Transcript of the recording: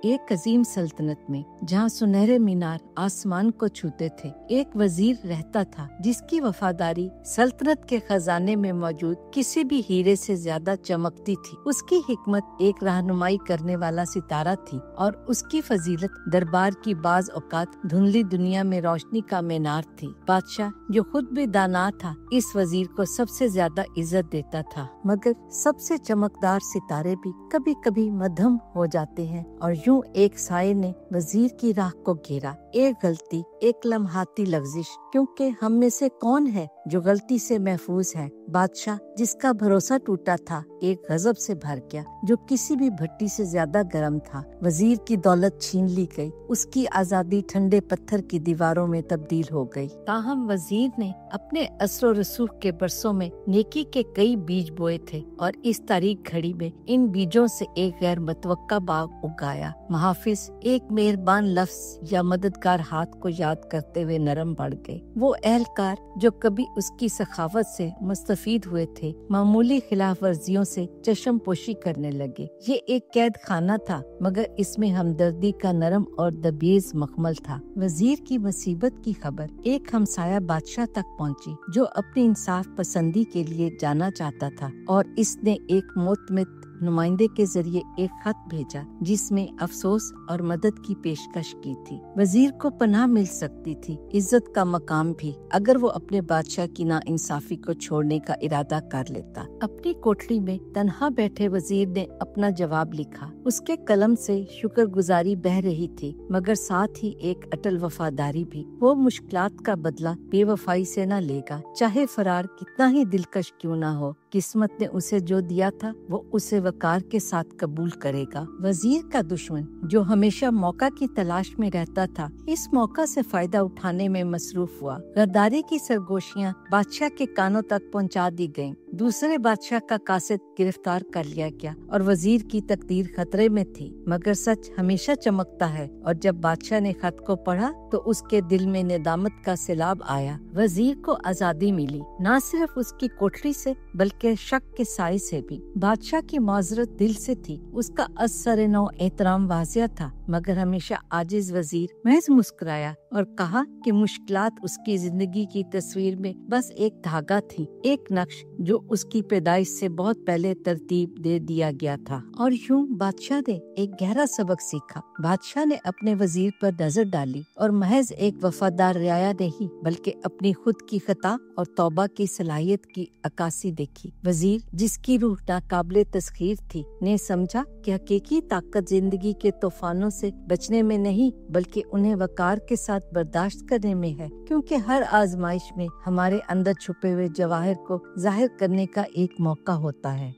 ایک عظیم سلطنت میں جہاں سنہرے مینار آسمان کو چھوتے تھے، ایک وزیر رہتا تھا جس کی وفاداری سلطنت کے خزانے میں موجود کسی بھی ہیرے سے زیادہ چمکتی تھی۔ اس کی حکمت ایک رہنمائی کرنے والا ستارہ تھی اور اس کی فضیلت دربار کی بعض اوقات دھندلی دنیا میں روشنی کا مینار تھی۔ بادشاہ جو خود بھی دانا تھا اس وزیر کو سب سے زیادہ عزت دیتا تھا، مگر سب سے چمکدار ستارے بھی کبھی کبھی مدھم ہو جاتے ہیں، اور یوں ایک سائے نے وزیر کی راہ کو گھیرا۔ ایک غلطی، ایک لمحاتی لغزش، کیونکہ ہم میں سے کون ہے جو غلطی سے محفوظ ہے؟ بادشاہ جس کا بھروسہ ٹوٹا تھا ایک غضب سے بھر گیا جو کسی بھی بھٹی سے زیادہ گرم تھا۔ وزیر کی دولت چھین لی گئی، اس کی آزادی ٹھنڈے پتھر کی دیواروں میں تبدیل ہو گئی۔ تاہم وزیر نے اپنے اثر و رسوخ کے برسوں میں نیکی کے کئی بیج بوئے تھے، اور اس تاریک گھڑی میں ان بیجوں سے ایک غیر متوقع باغ اگایا۔ محافظ ایک مہربان لفظ یا مددگار ہاتھ کو یاد کرتے ہوئے نرم پڑ گئے۔ وہ اہلکار جو کبھی اس کی سخاوت سے مستفید ہوئے تھے معمولی خلاف ورزیوں سے چشم پوشی کرنے لگے۔ یہ ایک قید خانہ تھا، مگر اس میں ہمدردی کا نرم اور دبیز مخمل تھا۔ وزیر کی مصیبت کی خبر ایک ہمسایہ بادشاہ تک پہنچی جو اپنی انصاف پسندی کے لیے جانا چاہتا تھا، اور اس نے ایک معتمد نمائندے کے ذریعے ایک خط بھیجا جس میں افسوس اور مدد کی پیشکش کی تھی۔ وزیر کو پناہ مل سکتی تھی، عزت کا مقام بھی، اگر وہ اپنے بادشاہ کی ناانصافی کو چھوڑنے کا ارادہ کر لیتا۔ اپنی کوٹری میں تنہا بیٹھے وزیر نے اپنا جواب لکھا۔ اس کے قلم سے شکر گزاری بہہ رہی تھی، مگر ساتھ ہی ایک اٹل وفاداری بھی۔ وہ مشکلات کا بدلہ بے وفائی سے نہ لے گا، چاہے فرار کتنا ہی دلکش کیوں نہ ہو۔ قسمت نے اسے جو دیا تھا وہ اسے وقار کے ساتھ قبول کرے گا۔ وزیر کا دشمن جو ہمیشہ موقع کی تلاش میں رہتا تھا، اس موقع سے فائدہ اٹھانے میں مصروف ہوا۔ غداری کی سرگوشیاں بادشاہ کے کانوں تک پہنچا دی گئیں۔ دوسرے بادشاہ کا قاصد گرفتار کر لیا گیا اور وزیر کی تقدیر خطرے میں تھی، مگر سچ ہمیشہ چمکتا ہے، اور جب بادشاہ نے خط کو پڑھا تو اس کے دل میں ندامت کا سیلاب آیا۔ وزیر کو آزادی ملی، نہ صرف اس کی کوٹری سے بلکہ شک کے سائے سے بھی۔ بادشاہ کی معذرت دل سے تھی، اس کا اثر نو احترام واضح تھا، مگر ہمیشہ عاجز وزیر محض مسکرایا اور کہا کہ مشکلات اس کی زندگی کی تصویر میں بس ایک دھاگا تھی، ایک نقش جو اس کی پیدائش سے بہت پہلے ترتیب دے دیا گیا تھا۔ اور یوں بادشاہ نے ایک گہرا سبق سیکھا۔ بادشاہ نے اپنے وزیر پر نظر ڈالی اور محض ایک وفادار رعایا نہیں بلکہ اپنی خود کی خطا اور توبہ کی صلاحیت کی عکاسی دیکھی۔ وزیر جس کی روح ناقابل تسخیر تھی نے سمجھا کہ حقیقی طاقت زندگی کے طوفانوں سے بچنے میں نہیں بلکہ انہیں وقار کے ساتھ برداشت کرنے میں ہے، کیونکہ ہر آزمائش میں ہمارے اندر چھپے ہوئے جواہر کو ظاہر کرنے کا ایک موقع ہوتا ہے۔